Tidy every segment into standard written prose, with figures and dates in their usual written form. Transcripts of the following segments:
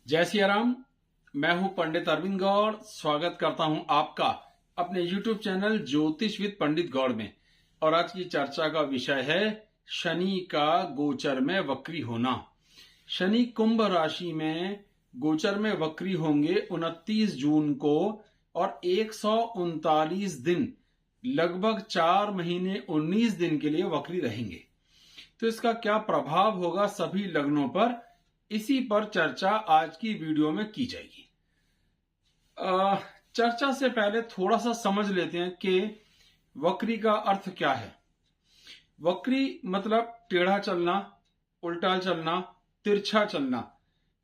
जय सिया राम। मैं हूं पंडित अरविंद गौड़। स्वागत करता हूं आपका अपने YouTube चैनल ज्योतिष विद पंडित गौड़ में। और आज की चर्चा का विषय है शनि का गोचर में वक्री होना। शनि कुंभ राशि में गोचर में वक्री होंगे 29 जून को और 139 दिन, लगभग 4 महीने 19 दिन के लिए वक्री रहेंगे। तो इसका क्या प्रभाव होगा सभी लग्नों पर, इसी पर चर्चा आज की वीडियो में की जाएगी। चर्चा से पहले थोड़ा सा समझ लेते हैं कि वक्री का अर्थ क्या है। वक्री मतलब टेढ़ा चलना, उल्टा चलना, तिरछा चलना।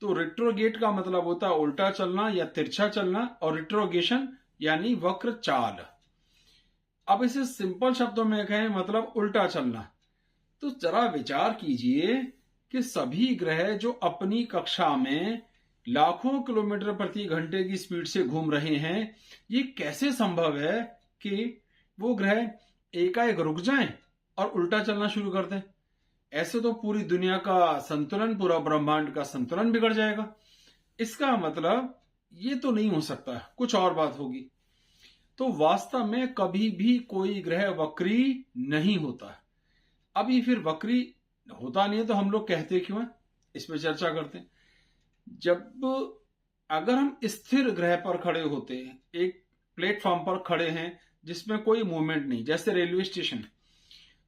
तो रिट्रोगेट का मतलब होता है उल्टा चलना या तिरछा चलना, और रिट्रोगेशन यानी वक्र चाल। अब इसे सिंपल शब्दों में कहें मतलब उल्टा चलना। तो जरा विचार कीजिए कि सभी ग्रह जो अपनी कक्षा में लाखों किलोमीटर प्रति घंटे की स्पीड से घूम रहे हैं, ये कैसे संभव है कि वो ग्रह एकाएक रुक जाएं और उल्टा चलना शुरू कर दें। ऐसे तो पूरी दुनिया का संतुलन, पूरा ब्रह्मांड का संतुलन बिगड़ जाएगा। इसका मतलब ये तो नहीं हो सकता, कुछ और बात होगी। तो वास्तव में कभी भी कोई ग्रह वक्री नहीं होता। अभी फिर वक्री होता नहीं है तो हम लोग कहते क्यों हैं, इस पर चर्चा करते हैं। जब अगर हम स्थिर ग्रह पर खड़े होते हैं, एक प्लेटफॉर्म पर खड़े हैं जिसमें कोई मूवमेंट नहीं, जैसे रेलवे स्टेशन,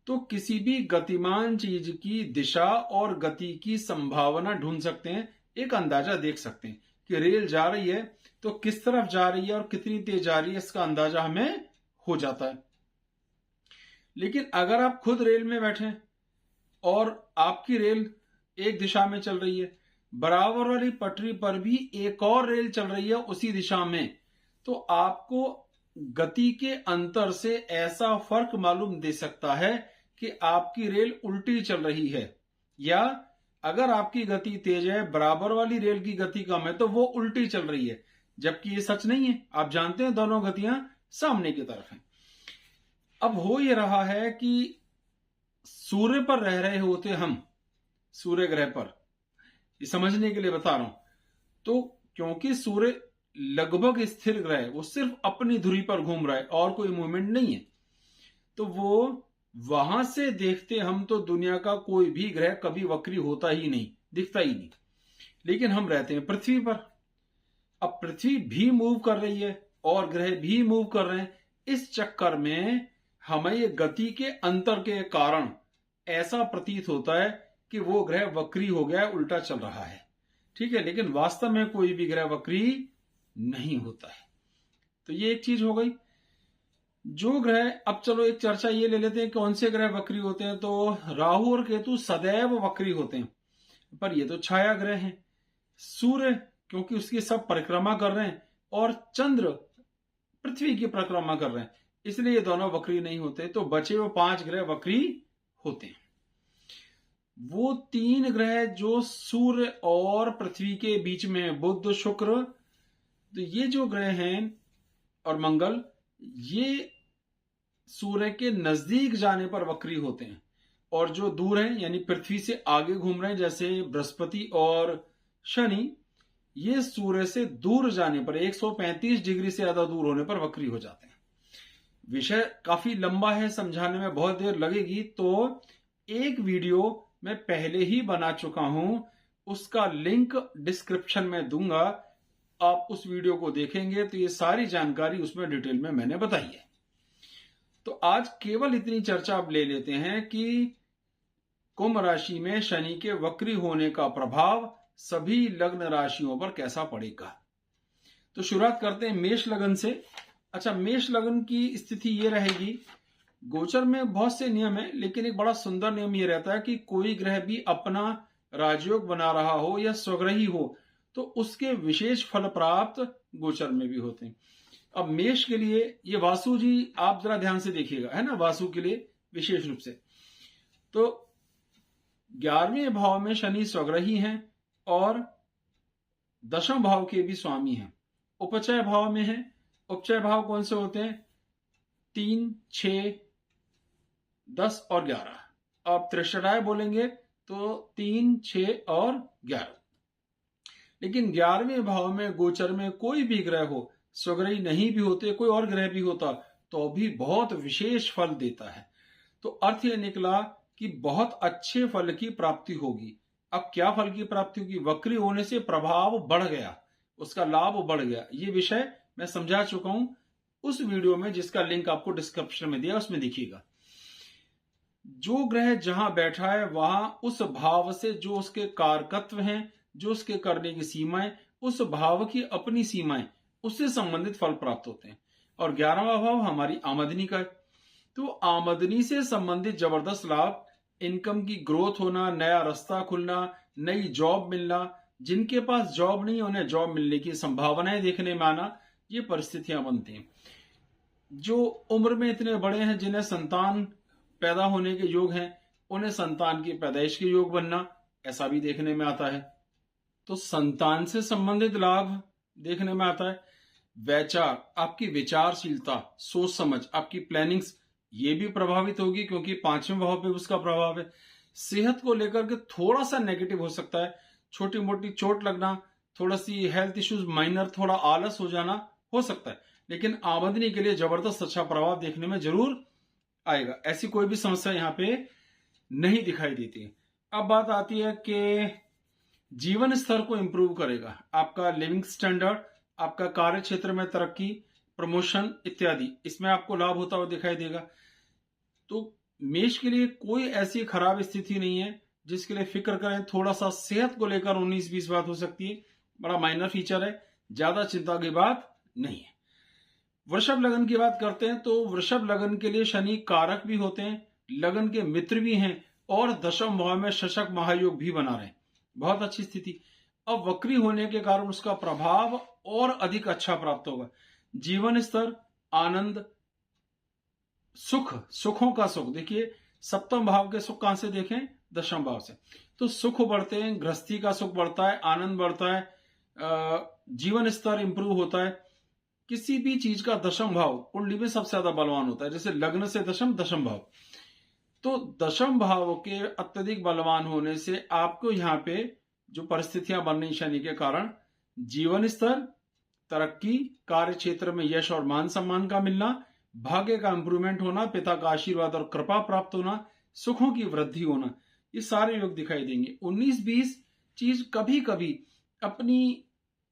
तो किसी भी गतिमान चीज की दिशा और गति की संभावना ढूंढ सकते हैं, एक अंदाजा देख सकते हैं कि रेल जा रही है तो किस तरफ जा रही है और कितनी तेज जा रही है, इसका अंदाजा हमें हो जाता है। लेकिन अगर आप खुद रेल में बैठे और आपकी रेल एक दिशा में चल रही है, बराबर वाली पटरी पर भी एक और रेल चल रही है उसी दिशा में, तो आपको गति के अंतर से ऐसा फर्क मालूम दे सकता है कि आपकी रेल उल्टी चल रही है, या अगर आपकी गति तेज है, बराबर वाली रेल की गति कम है, तो वो उल्टी चल रही है। जबकि ये सच नहीं है। आप जानते हैं दोनों गतियां सामने की तरफ हैं। अब हो ये रहा है कि सूर्य पर रह रहे होते हम, सूर्य ग्रह पर, ये समझने के लिए बता रहा हूं। तो क्योंकि सूर्य लगभग स्थिर ग्रह है, वो सिर्फ अपनी धुरी पर घूम रहा है और कोई मूवमेंट नहीं है, तो वो वहां से देखते हम तो दुनिया का कोई भी ग्रह कभी वक्री होता ही नहीं, दिखता ही नहीं। लेकिन हम रहते हैं पृथ्वी पर। अब पृथ्वी भी मूव कर रही है और ग्रह भी मूव कर रहे हैं। इस चक्कर में हमें ये गति के अंतर के कारण ऐसा प्रतीत होता है कि वो ग्रह वक्री हो गया है, उल्टा चल रहा है। ठीक है, लेकिन वास्तव में कोई भी ग्रह वक्री नहीं होता है। तो ये एक चीज हो गई। जो ग्रह, अब चलो एक चर्चा ये ले लेते हैं कौन से ग्रह वक्री होते हैं। तो राहु और केतु सदैव वक्री होते हैं, पर ये तो छाया ग्रह हैं। सूर्य क्योंकि उसकी सब परिक्रमा कर रहे हैं, और चंद्र पृथ्वी की परिक्रमा कर रहे हैं, इसलिए ये दोनों वक्री नहीं होते। तो बचे हुए 5 ग्रह वक्री होते हैं। वो 3 ग्रह जो सूर्य और पृथ्वी के बीच में है, बुध, शुक्र, तो ये जो ग्रह हैं, और मंगल, ये सूर्य के नजदीक जाने पर वक्री होते हैं। और जो दूर हैं, यानी पृथ्वी से आगे घूम रहे हैं, जैसे बृहस्पति और शनि, ये सूर्य से दूर जाने पर 135 डिग्री से ज्यादा दूर होने पर वक्री हो जाते हैं। विषय काफी लंबा है, समझाने में बहुत देर लगेगी, तो एक वीडियो मैं पहले ही बना चुका हूं, उसका लिंक डिस्क्रिप्शन में दूंगा। आप उस वीडियो को देखेंगे तो ये सारी जानकारी उसमें डिटेल में मैंने बताई है। तो आज केवल इतनी चर्चा अब ले लेते हैं कि कुंभ राशि में शनि के वक्री होने का प्रभाव सभी लग्न राशियों पर कैसा पड़ेगा। तो शुरुआत करते हैं मेष लगन से। अच्छा, मेष लगन की स्थिति ये रहेगी, गोचर में बहुत से नियम है, लेकिन एक बड़ा सुंदर नियम ये रहता है कि कोई ग्रह भी अपना राजयोग बना रहा हो या स्वग्रही हो तो उसके विशेष फल प्राप्त गोचर में भी होते हैं। अब मेष के लिए ये वासु जी आप जरा ध्यान से देखिएगा, है ना, वासु के लिए विशेष रूप से। तो 11वें भाव में शनि स्वग्रही हैं और 10वें भाव के भी स्वामी हैं। उपचय भाव में है। उपचय भाव कौन से होते हैं? 3, 6, 10 और 11। अब त्रिशराय बोलेंगे तो 3, 6 और 11। लेकिन 11वें भाव में गोचर में कोई भी ग्रह हो, स्वग्रही नहीं भी होते, कोई और ग्रह भी होता तो भी बहुत विशेष फल देता है। तो अर्थ यह निकला कि बहुत अच्छे फल की प्राप्ति होगी। अब क्या फल की प्राप्ति होगी? वक्री होने से प्रभाव बढ़ गया, उसका लाभ बढ़ गया। ये विषय मैं समझा चुका हूं उस वीडियो में, जिसका लिंक आपको डिस्क्रिप्शन में दिया, उसमें दिखिएगा। जो ग्रह जहां बैठा है वहां उस भाव से जो उसके कारकत्व हैं, जो उसके करने की सीमाएं, उस भाव की अपनी सीमाएं, उससे संबंधित फल प्राप्त होते हैं। और 11वां भाव हमारी आमदनी का है, तो आमदनी से संबंधित जबरदस्त लाभ, इनकम की ग्रोथ होना, नया रास्ता खुलना, नई जॉब मिलना, जिनके पास जॉब नहीं उन्हें जॉब मिलने की संभावनाएं देखने में आना, ये परिस्थितियां बनती हैं। जो उम्र में इतने बड़े हैं, जिन्हें संतान पैदा होने के योग हैं, उन्हें संतान की पैदाइश के योग बनना, ऐसा भी देखने में आता है। तो संतान से संबंधित लाभ देखने में आता है। वैचार, आपकी विचारशीलता, सोच समझ, आपकी प्लानिंग्स, ये भी प्रभावित होगी क्योंकि 5वें भाव पे उसका प्रभाव है। सेहत को लेकर के थोड़ा सा नेगेटिव हो सकता है, छोटी मोटी चोट लगना, थोड़ा सी हेल्थ इश्यूज माइनर, थोड़ा आलस हो जाना हो सकता है, लेकिन आमदनी के लिए जबरदस्त अच्छा प्रभाव देखने में जरूर आएगा। ऐसी कोई भी समस्या यहाँ पे नहीं दिखाई देती। अब बात आती है कि जीवन स्तर को इंप्रूव करेगा, आपका लिविंग स्टैंडर्ड, आपका कार्य क्षेत्र में तरक्की, प्रमोशन इत्यादि, इसमें आपको लाभ होता हुआ दिखाई देगा। तो मेष के लिए कोई ऐसी खराब स्थिति नहीं है जिसके लिए फिक्र करें। थोड़ा सा सेहत को लेकर 19-20 बात हो सकती है, बड़ा माइनर फीचर है, ज्यादा चिंता की बात नहीं है। वृषभ लगन की बात करते हैं तो वृषभ लगन के लिए शनि कारक भी होते हैं, लगन के मित्र भी हैं, और दशम भाव में शशक महायोग भी बना रहे हैं, बहुत अच्छी स्थिति। अब वक्री होने के कारण उसका प्रभाव और अधिक अच्छा प्राप्त होगा। जीवन स्तर, आनंद, सुख, सुखों का सुख, देखिए सप्तम भाव के सुख कहां से देखें? दशम भाव से। तो सुख बढ़ते हैं, गृहस्थी का सुख बढ़ता है, आनंद बढ़ता है, जीवन स्तर इंप्रूव होता है। किसी भी चीज का दशम भाव कुंडली में सबसे ज्यादा बलवान होता है, जैसे लग्न से दशम, दशम भाव। तो दशम भाव के अत्यधिक बलवान होने से आपको यहाँ पे जो परिस्थितियां बन रही शनि के कारण, जीवन स्तर, तरक्की, कार्य क्षेत्र में यश और मान सम्मान का मिलना, भाग्य का इंप्रूवमेंट होना, पिता का आशीर्वाद और कृपा प्राप्त होना, सुखों की वृद्धि होना, ये सारे योग दिखाई देंगे। 19-20 चीज कभी कभी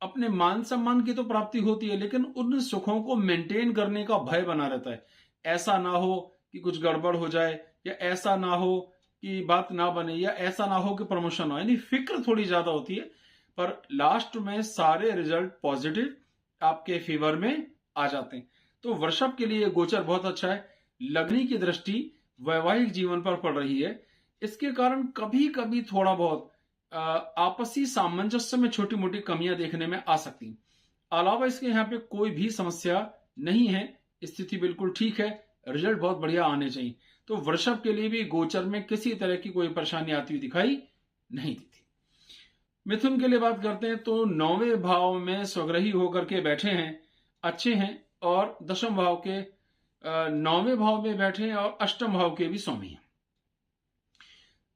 अपने मान सम्मान की तो प्राप्ति होती है, लेकिन उन सुखों को मेंटेन करने का भय बना रहता है। ऐसा ना हो कि कुछ गड़बड़ हो जाए, या ऐसा ना हो कि बात ना बने, या ऐसा ना हो कि प्रमोशन हो, यानी फिक्र थोड़ी ज्यादा होती है। पर लास्ट में सारे रिजल्ट पॉजिटिव आपके फेवर में आ जाते हैं। तो वृषभ के लिए गोचर बहुत अच्छा है। लग्नी की दृष्टि वैवाहिक जीवन पर पड़ रही है, इसके कारण कभी कभी थोड़ा बहुत आपसी सामंजस्य में छोटी मोटी कमियां देखने में आ सकती हैं। अलावा इसके यहाँ पे कोई भी समस्या नहीं है, स्थिति बिल्कुल ठीक है, रिजल्ट बहुत बढ़िया आने चाहिए। तो वृषभ के लिए भी गोचर में किसी तरह की कोई परेशानी आती हुई दिखाई नहीं देती। मिथुन के लिए बात करते हैं तो 9वें भाव में स्वग्रही होकर के बैठे हैं, अच्छे हैं, और दशम भाव के 9वें भाव में बैठे हैं, और अष्टम भाव के भी स्वामी हैं।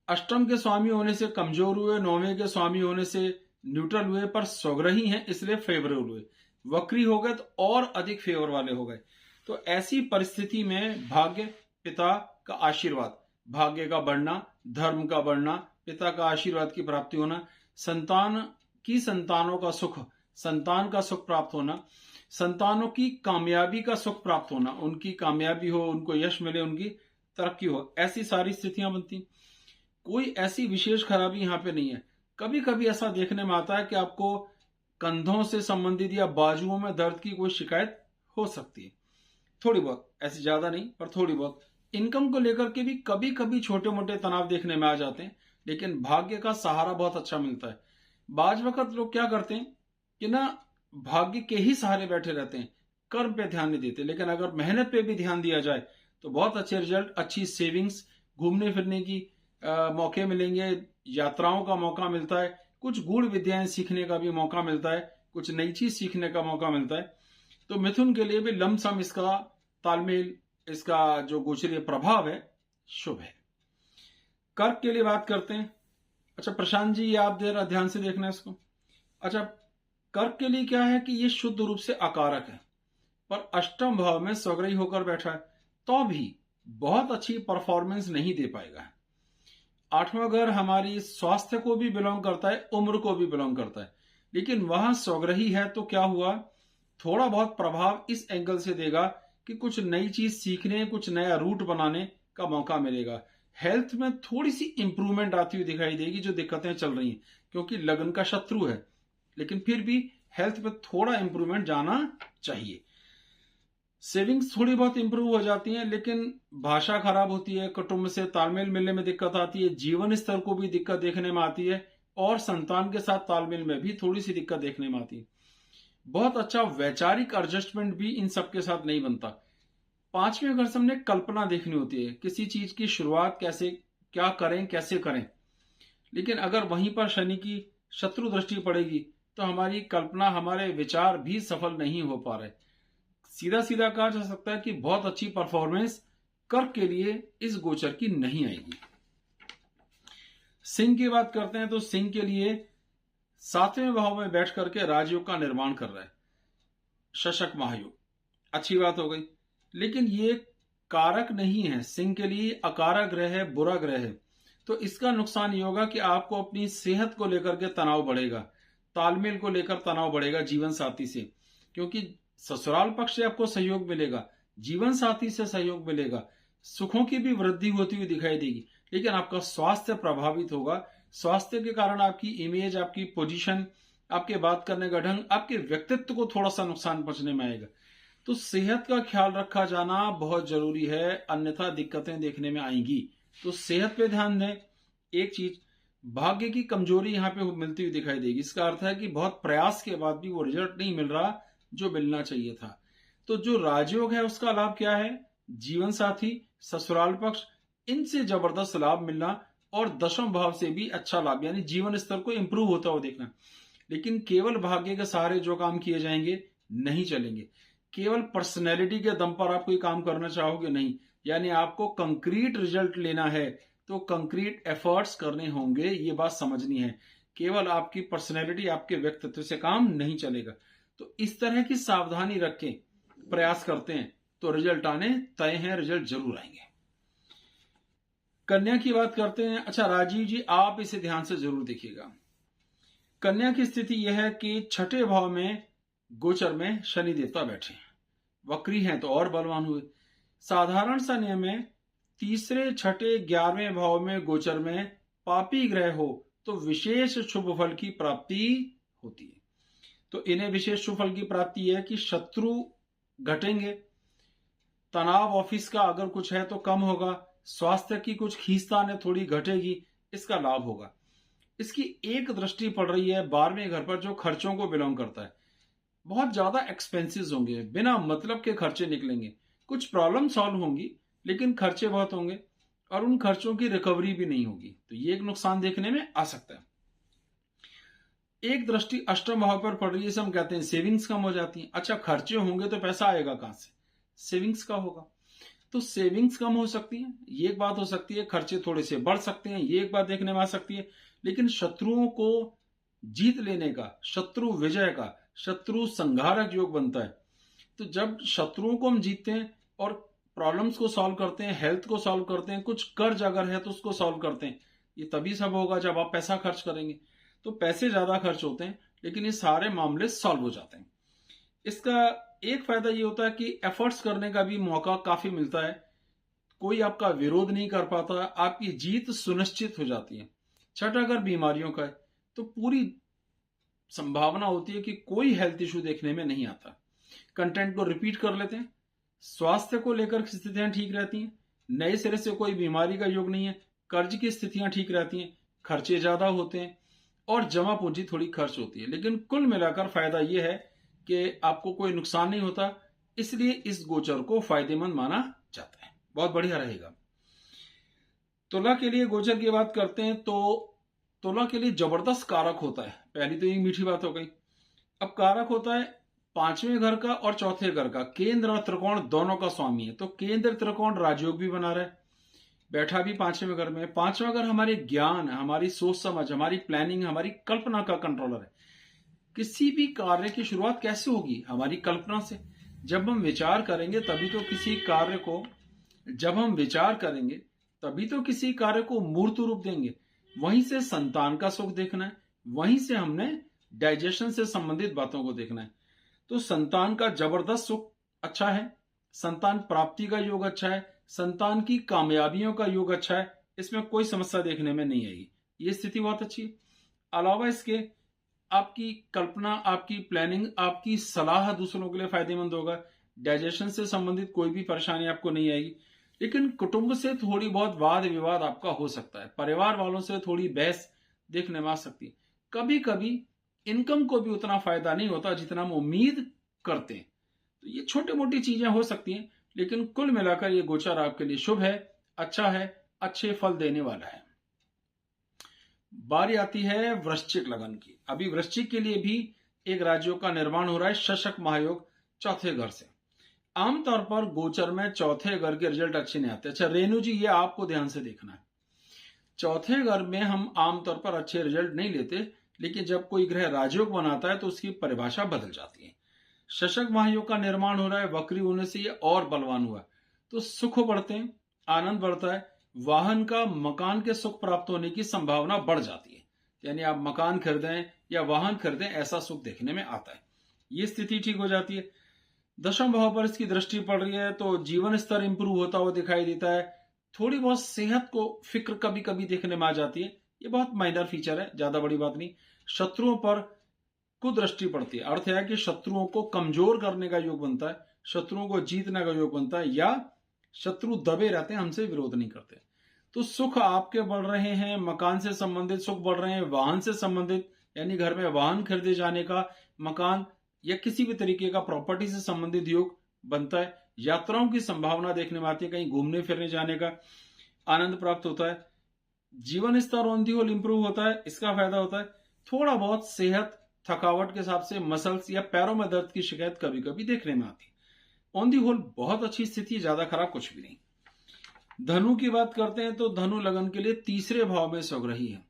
अष्टम के स्वामी होने से कमजोर हुए, 9वें के स्वामी होने से न्यूट्रल हुए, पर स्वग्रही हैं इसलिए फेवरेबल हुए। वक्री हो गए तो और अधिक फेवर वाले हो गए। तो ऐसी परिस्थिति में भाग्य, पिता का आशीर्वाद, भाग्य का बढ़ना, धर्म का बढ़ना, पिता का आशीर्वाद की प्राप्ति होना, संतानों का सुख, संतान का सुख प्राप्त होना, संतानों की कामयाबी का सुख प्राप्त होना, उनकी कामयाबी हो, उनको यश मिले, उनकी तरक्की हो, ऐसी सारी स्थितियां बनती। कोई ऐसी विशेष खराबी यहां पे नहीं है। कभी कभी ऐसा देखने में आता है कि आपको कंधों से संबंधित या बाजुओं में दर्द की कोई शिकायत हो सकती है, थोड़ी बहुत, ऐसी ज्यादा नहीं पर थोड़ी बहुत। इनकम को लेकर के भी कभी कभी छोटे मोटे तनाव देखने में आ जाते हैं, लेकिन भाग्य का सहारा बहुत अच्छा मिलता है। बाज वक्त लोग क्या करते हैं कि ना भाग्य के ही सहारे बैठे रहते हैं, कर्म पे ध्यान नहीं देते। लेकिन अगर मेहनत पे भी ध्यान दिया जाए तो बहुत अच्छे रिजल्ट, अच्छी सेविंग्स, घूमने फिरने की मौके मिलेंगे, यात्राओं का मौका मिलता है, कुछ गूढ़ विद्याएं सीखने का भी मौका मिलता है, कुछ नई चीज सीखने का मौका मिलता है। तो मिथुन के लिए भी लमसम इसका तालमेल, इसका जो गोचरीय प्रभाव है, शुभ है। कर्क के लिए बात करते हैं। अच्छा प्रशांत जी, आप जरा ध्यान से देखना इसको। अच्छा, कर्क के लिए क्या है कि ये शुद्ध रूप से अकारक है, पर अष्टम भाव में स्वग्रही होकर बैठा है, तो भी बहुत अच्छी परफॉर्मेंस नहीं दे पाएगा। आठवां घर हमारी स्वास्थ्य को भी बिलोंग करता है, उम्र को भी बिलोंग करता है, लेकिन वहां स्वग्रही है तो क्या हुआ, थोड़ा बहुत प्रभाव इस एंगल से देगा कि कुछ नई चीज सीखने, कुछ नया रूट बनाने का मौका मिलेगा। हेल्थ में थोड़ी सी इंप्रूवमेंट आती हुई दिखाई देगी, जो दिक्कतें चल रही हैं, क्योंकि लगन का शत्रु है, लेकिन फिर भी हेल्थ में थोड़ा इंप्रूवमेंट जाना चाहिए। सेविंग्स थोड़ी बहुत इंप्रूव हो जाती हैं, लेकिन भाषा खराब होती है, कुटुंब से तालमेल मिलने में दिक्कत आती है, जीवन स्तर को भी दिक्कत देखने में आती है, और संतान के साथ तालमेल में भी थोड़ी सी दिक्कत देखने में आती है। बहुत अच्छा वैचारिक एडजस्टमेंट भी इन सबके साथ नहीं बनता। पांचवें घर से हमने कल्पना देखनी होती है, किसी चीज की शुरुआत कैसे, क्या करें, कैसे करें, लेकिन अगर वहीं पर शनि की शत्रु दृष्टि पड़ेगी तो हमारी कल्पना, हमारे विचार भी सफल नहीं हो पा रहे। सीधा सीधा कहा जा सकता है कि बहुत अच्छी परफॉर्मेंस कर्क के लिए इस गोचर की नहीं आएगी। सिंह की बात करते हैं तो सिंह के लिए सातवें भाव में बैठ करके राजयोग का निर्माण कर रहा है, शशक महायोग, अच्छी बात हो गई, लेकिन ये कारक नहीं है, सिंह के लिए अकारक ग्रह है, बुरा ग्रह है, तो इसका नुकसान ये होगा कि आपको अपनी सेहत को लेकर के तनाव बढ़ेगा, तालमेल को लेकर तनाव बढ़ेगा जीवन साथी से, क्योंकि ससुराल पक्ष से आपको सहयोग मिलेगा, जीवन साथी से सहयोग मिलेगा, सुखों की भी वृद्धि होती हुई दिखाई देगी, लेकिन आपका स्वास्थ्य प्रभावित होगा। स्वास्थ्य के कारण आपकी इमेज, आपकी पोजीशन, आपके बात करने का ढंग, आपके व्यक्तित्व को थोड़ा सा नुकसान पहुंचने में आएगा। तो सेहत का ख्याल रखा जाना बहुत जरूरी है, अन्यथा दिक्कतें देखने में आएंगी। तो सेहत पे ध्यान दें। एक चीज, भाग्य की कमजोरी यहाँ पे मिलती हुई दिखाई देगी, इसका अर्थ है कि बहुत प्रयास के बाद भी वो रिजल्ट नहीं मिल रहा जो मिलना चाहिए था। तो जो राजयोग है उसका लाभ क्या है, जीवन साथी, ससुराल पक्ष, इनसे जबरदस्त लाभ मिलना, और दशम भाव से भी अच्छा लाभ, यानी जीवन स्तर को इंप्रूव होता हुआ देखना। लेकिन केवल भाग्य के सहारे जो काम किए जाएंगे नहीं चलेंगे, केवल पर्सनैलिटी के दम पर आप कोई काम करना चाहोगे नहीं, यानी आपको कंक्रीट रिजल्ट लेना है तो कंक्रीट एफर्ट्स करने होंगे, ये बात समझनी है। केवल आपकी पर्सनैलिटी, आपके व्यक्तित्व से काम नहीं चलेगा। तो इस तरह की सावधानी रख के प्रयास करते हैं तो रिजल्ट आने तय हैं, रिजल्ट जरूर आएंगे। कन्या की बात करते हैं। अच्छा राजीव जी, आप इसे ध्यान से जरूर देखिएगा। कन्या की स्थिति यह है कि छठे भाव में गोचर में शनि देवता बैठे हैं, वक्री हैं तो और बलवान हुए। साधारण सा नियम है, तीसरे, छठे, 11वें भाव में गोचर में पापी ग्रह हो तो विशेष शुभ फल की प्राप्ति होती है। तो इन्हें विशेष शुभ फल की प्राप्ति है कि शत्रु घटेंगे, तनाव ऑफिस का अगर कुछ है तो कम होगा, स्वास्थ्य की कुछ खींचतान है थोड़ी घटेगी, इसका लाभ होगा। इसकी एक दृष्टि पड़ रही है 12वें घर पर, जो खर्चों को बिलोंग करता है। बहुत ज्यादा एक्सपेंसेस होंगे, बिना मतलब के खर्चे निकलेंगे, कुछ प्रॉब्लम सॉल्व होंगी लेकिन खर्चे बहुत होंगे, और उन खर्चों की रिकवरी भी नहीं होगी, तो ये एक नुकसान देखने में आ सकता है। एक दृष्टि अष्टम भाव पर पड़ रही है, हम कहते हैं सेविंग्स कम हो जाती है। अच्छा, खर्चे होंगे तो पैसा आएगा कहां से, सेविंग्स का होगा, तो सेविंग्स कम हो सकती है, ये एक बात हो सकती है। खर्चे थोड़े से बढ़ सकते हैं, ये एक बात देखने में आ सकती है। लेकिन शत्रुओं को जीत लेने का, शत्रु विजय का, शत्रु संहारक योग बनता है। तो जब शत्रुओं को हम जीतते हैं और प्रॉब्लम्स को सॉल्व करते हैं, हेल्थ को सॉल्व करते हैं, कुछ कर्ज अगर है तो उसको सॉल्व करते हैं, ये तभी सब होगा जब आप पैसा खर्च करेंगे। तो पैसे ज्यादा खर्च होते हैं लेकिन ये सारे मामले सॉल्व हो जाते हैं। इसका एक फायदा ये होता है कि एफर्ट्स करने का भी मौका काफी मिलता है, कोई आपका विरोध नहीं कर पाता, आपकी जीत सुनिश्चित हो जाती है। छठा अगर बीमारियों का है तो पूरी संभावना होती है कि कोई हेल्थ इश्यू देखने में नहीं आता। कंटेंट को रिपीट कर लेते हैं, स्वास्थ्य को लेकर स्थितियां ठीक रहती हैं, नए सिरे से कोई बीमारी का योग नहीं है, कर्ज की स्थितियां ठीक रहती हैं, खर्चे ज्यादा होते हैं और जमा पूंजी थोड़ी खर्च होती है। लेकिन कुल मिलाकर फायदा यह है कि आपको कोई नुकसान नहीं होता, इसलिए इस गोचर को फायदेमंद माना जाता है, बहुत बढ़िया रहेगा। तुला के लिए गोचर की बात करते हैं तो तुला के लिए जबरदस्त कारक होता है। पहली तो ये मीठी बात हो गई। अब कारक होता है 5वें घर का और चौथे घर का, केंद्र और त्रिकोण दोनों का स्वामी है। तो केंद्र त्रिकोण राजयोग भी बना रहा है, बैठा भी 5वें घर में। 5वां घर हमारे ज्ञान, हमारी सोच समझ, हमारी प्लानिंग, हमारी कल्पना का कंट्रोलर है। किसी भी कार्य की शुरुआत कैसे होगी? हमारी कल्पना से। जब हम विचार करेंगे तभी तो किसी कार्य को जब हम विचार करेंगे तभी तो किसी कार्य को मूर्त रूप देंगे। वहीं से संतान का सुख देखना है, वहीं से हमने डाइजेशन से संबंधित बातों को देखना है। तो संतान का जबरदस्त सुख अच्छा है, संतान प्राप्ति का योग अच्छा है, संतान की कामयाबियों का योग अच्छा है, इसमें कोई समस्या देखने में नहीं आएगी। ये स्थिति बहुत अच्छी है। अलावा इसके आपकी कल्पना, आपकी प्लानिंग, आपकी सलाह दूसरों के लिए फायदेमंद होगा। डाइजेशन से संबंधित कोई भी परेशानी आपको नहीं आएगी। लेकिन कुटुंब से थोड़ी बहुत वाद विवाद आपका हो सकता है, परिवार वालों से थोड़ी बहस देखने में आ सकती है। कभी कभी इनकम को भी उतना फायदा नहीं होता जितना हम उम्मीद करते हैं। तो ये छोटी मोटी चीजें हो सकती हैं, लेकिन कुल मिलाकर ये गोचर आपके लिए शुभ है, अच्छा है, अच्छे फल देने वाला है। बारी आती है वृश्चिक लगन की। अभी वृश्चिक के लिए भी एक राजयोग का निर्माण हो रहा है, शशक महायोग चौथे घर से। आमतौर पर गोचर में चौथे घर के रिजल्ट अच्छे नहीं आते। अच्छा रेणु जी, ये आपको ध्यान से देखना है। चौथे घर में हम आमतौर पर अच्छे रिजल्ट नहीं लेते, लेकिन जब कोई ग्रह राजयोग बनाता है तो उसकी परिभाषा बदल जाती है। शशक महायोग का निर्माण हो रहा है, वक्री होने से ये और बलवान हुआ, तो सुख बढ़ते हैं, आनंद बढ़ता है, वाहन का, मकान के सुख प्राप्त होने की संभावना बढ़ जाती है। यानी आप मकान खरीदें या वाहन खरीदें, ऐसा सुख देखने में आता है। ये स्थिति ठीक हो जाती है। दशम भाव पर इसकी दृष्टि पड़ रही है तो जीवन स्तर इंप्रूव होता हुआ दिखाई देता है। थोड़ी बहुत सेहत को फिक्र कभी कभी देखने में आ जाती है, ये बहुत माइनर फीचर है, ज्यादा बड़ी बात नहीं। शत्रुओं पर कुदृष्टि पड़ती है, अर्थ है कि शत्रुओं को कमजोर करने का योग बनता है, शत्रुओं को जीतने का योग बनता है, या शत्रु दबे रहते हैं, हमसे विरोध नहीं करते। तो सुख आपके बढ़ रहे हैं, मकान से संबंधित सुख बढ़ रहे हैं, वाहन से संबंधित यानी घर में वाहन खरीदे जाने का, मकान या किसी भी तरीके का प्रॉपर्टी से संबंधित योग बनता है। यात्राओं की संभावना देखने में आती है, कहीं घूमने फिरने जाने का आनंद प्राप्त होता है। जीवन स्तर ऑन दी होल इंप्रूव होता है, इसका फायदा होता है। थोड़ा बहुत सेहत, थकावट के हिसाब से मसल्स या पैरों में दर्द की शिकायत कभी कभी देखने में आती है। ऑन दी होल बहुत अच्छी स्थिति, ज्यादा खराब कुछ भी नहीं। धनु की बात करते हैं तो धनु लगन के लिए तीसरे भाव में स्वग्रही है।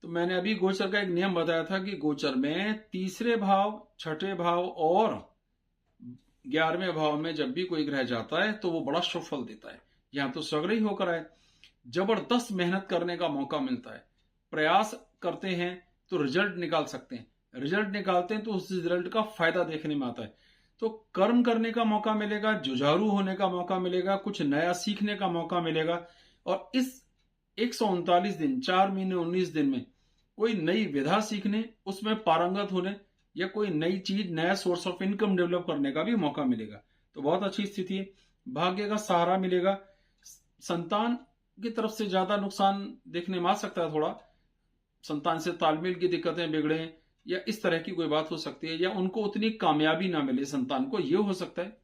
तो मैंने अभी गोचर का एक नियम बताया था कि गोचर में तीसरे भाव, छठे भाव और 11वें भाव में जब भी कोई ग्रह जाता है तो वो बड़ा शुभ फल देता है। यहां तो स्वग्रही होकर आए, जबरदस्त मेहनत करने का मौका मिलता है, प्रयास करते हैं तो रिजल्ट निकाल सकते हैं, रिजल्ट निकालते हैं तो उस रिजल्ट का फायदा देखने में आता है। तो कर्म करने का मौका मिलेगा, जुझारू होने का मौका मिलेगा, कुछ नया सीखने का मौका मिलेगा। और इस 139 दिन, 4 महीने 19 दिन में कोई नई विधा सीखने, उसमें पारंगत होने, या कोई नई चीज, नया सोर्स ऑफ इनकम डेवलप करने का भी मौका मिलेगा। तो बहुत अच्छी स्थिति है। भाग्य का सहारा मिलेगा। संतान की तरफ से ज्यादा नुकसान देखने में आ सकता है, थोड़ा संतान से तालमेल की दिक्कतें बिगड़े या इस तरह की कोई बात हो सकती है, या उनको उतनी कामयाबी ना मिले संतान को, ये हो सकता है।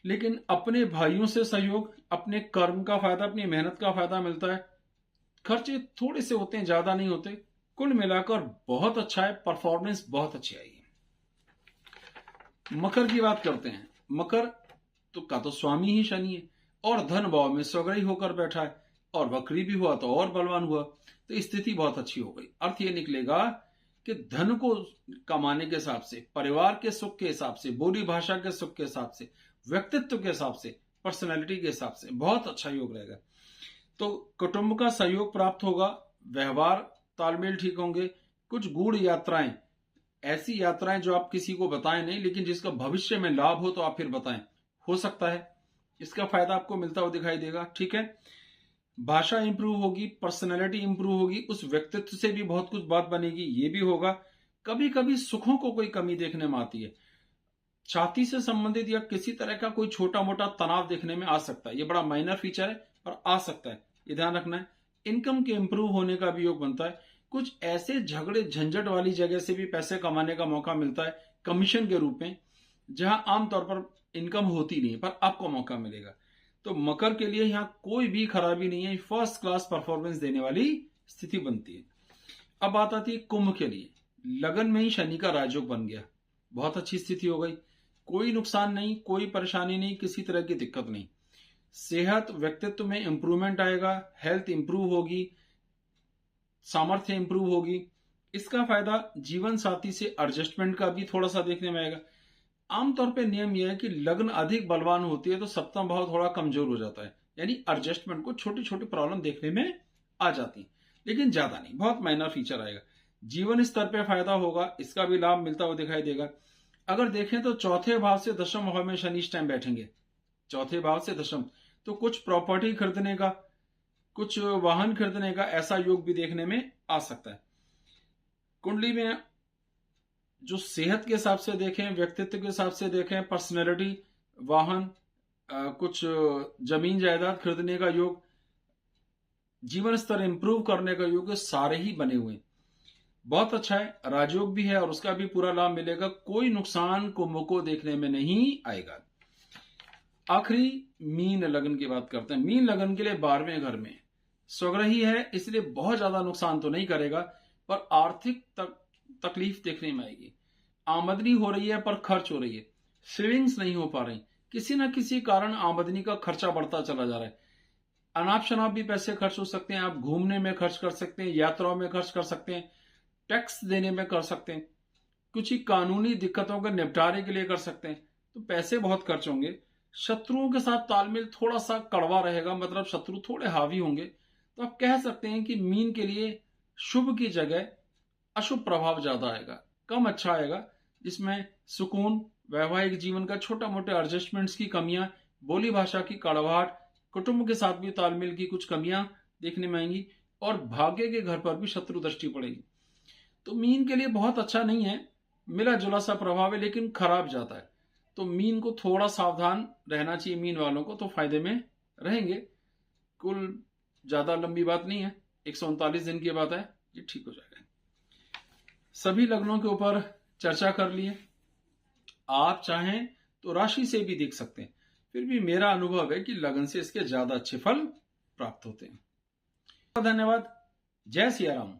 लेकिन अपने भाइयों से सहयोग, अपने कर्म का फायदा, अपनी मेहनत का फायदा मिलता है। खर्चे थोड़े से होते हैं, ज्यादा नहीं होते। कुल मिलाकर बहुत अच्छा है, परफॉर्मेंस बहुत अच्छी आई है। मकर की बात करते हैं। मकर तो स्वामी ही शनि है और धन भाव में स्वग्रही होकर बैठा है, और वक्री भी हुआ तो और बलवान हुआ। तो स्थिति बहुत अच्छी हो गई। अर्थ ये निकलेगा कि धन को कमाने के हिसाब से, परिवार के सुख के हिसाब से, बोली भाषा के सुख के हिसाब से, व्यक्तित्व के हिसाब से, पर्सनैलिटी के हिसाब से बहुत अच्छा योग रहेगा। तो कुटुंब का सहयोग प्राप्त होगा, व्यवहार तालमेल ठीक होंगे। कुछ गूढ़ यात्राएं, ऐसी यात्राएं जो आप किसी को बताएं नहीं, लेकिन जिसका भविष्य में लाभ हो तो आप फिर बताएं, हो सकता है इसका फायदा आपको मिलता हुआ दिखाई देगा। ठीक है, भाषा इंप्रूव होगी, पर्सनैलिटी इंप्रूव होगी, उस व्यक्तित्व से भी बहुत कुछ बात बनेगी, ये भी होगा। कभी कभी सुखों को कोई कमी देखने में आती है, छाती से संबंधित या किसी तरह का कोई छोटा मोटा तनाव देखने में आ सकता है। ये बड़ा माइनर फीचर है और आ सकता है, ये ध्यान रखना है। इनकम के इंप्रूव होने का भी योग बनता है। कुछ ऐसे झगड़े झंझट वाली जगह से भी पैसे कमाने का मौका मिलता है, कमीशन के रूप में, जहां आमतौर पर इनकम होती नहीं, पर आपको मौका मिलेगा। तो मकर के लिए यहां कोई भी खराबी नहीं है, फर्स्ट क्लास परफॉर्मेंस देने वाली स्थिति बनती है। अब बात आती है कुंभ के लिए। लगन में ही शनि का राजयोग बन गया, बहुत अच्छी स्थिति हो गई, कोई नुकसान नहीं, कोई परेशानी नहीं, किसी तरह की दिक्कत नहीं। सेहत, व्यक्तित्व में इंप्रूवमेंट आएगा, हेल्थ इंप्रूव होगी, सामर्थ्य इंप्रूव होगी, इसका फायदा जीवन साथी से एडजस्टमेंट का भी थोड़ा सा देखने में आएगा। आमतौर पे नियम यह है कि लग्न अधिक बलवान होती है तो सप्तम भाव थोड़ा कमजोर हो जाता है, यानी एडजस्टमेंट को छोटी छोटी प्रॉब्लम देखने में आ जाती, लेकिन ज्यादा नहीं, बहुत माइनर फीचर आएगा। जीवन स्तर पे फायदा होगा, इसका भी लाभ मिलता हुआ दिखाई देगा। अगर देखें तो चौथे भाव से दशम भाव में शनि इस टाइम बैठेंगे, चौथे भाव से दशम, तो कुछ प्रॉपर्टी खरीदने का, कुछ वाहन खरीदने का ऐसा योग भी देखने में आ सकता है। कुंडली में जो सेहत के हिसाब से देखें, व्यक्तित्व के हिसाब से देखें, पर्सनैलिटी, वाहन, कुछ जमीन जायदाद खरीदने का योग, जीवन स्तर इंप्रूव करने का योग, सारे ही बने हुए हैं। बहुत अच्छा है, राजयोग भी है और उसका भी पूरा लाभ मिलेगा। कोई नुकसान कुंभ को देखने में नहीं आएगा। आखिरी मीन लगन की बात करते हैं। मीन लगन के लिए 12वें घर में स्वग्रही है, इसलिए बहुत ज्यादा नुकसान तो नहीं करेगा, पर आर्थिक तकलीफ देखने में आएगी। आमदनी हो रही है पर खर्च हो रही है, सेविंग्स नहीं हो पा रही, किसी ना किसी कारण आमदनी का खर्चा बढ़ता चला जा रहा है। अनाप शनाप भी पैसे खर्च हो सकते हैं, आप घूमने में खर्च कर सकते हैं, यात्राओं में खर्च कर सकते हैं, टैक्स देने में कर सकते हैं, कुछ ही कानूनी दिक्कतों के निपटारे के लिए कर सकते हैं, तो पैसे बहुत खर्च होंगे। शत्रुओं के साथ तालमेल थोड़ा सा कड़वा रहेगा, मतलब शत्रु थोड़े हावी होंगे, तो आप कह सकते हैं कि मीन के लिए शुभ की जगह अशुभ प्रभाव ज्यादा आएगा, कम अच्छा आएगा, जिसमें सुकून, वैवाहिक जीवन का छोटा मोटे एडजस्टमेंट्स की कमियां, बोली भाषा की कड़वाहट, कुटुंब के साथ भी तालमेल की कुछ कमियां देखने में आएंगी, और भाग्य के घर पर भी शत्रु दृष्टि पड़ेगी। तो मीन के लिए बहुत अच्छा नहीं है, मिला जुला सा प्रभाव है, लेकिन खराब जाता है। तो मीन को थोड़ा सावधान रहना चाहिए, मीन वालों को तो फायदे में रहेंगे। कुल ज्यादा लंबी बात नहीं है, 139 दिन की बात है, ये ठीक हो जाएगा। सभी लग्नों के ऊपर चर्चा कर लिए। आप चाहें तो राशि से भी देख सकते हैं, फिर भी मेरा अनुभव है कि लगन से इसके ज्यादा अच्छे फल प्राप्त होते हैं। धन्यवाद। जय सिया राम।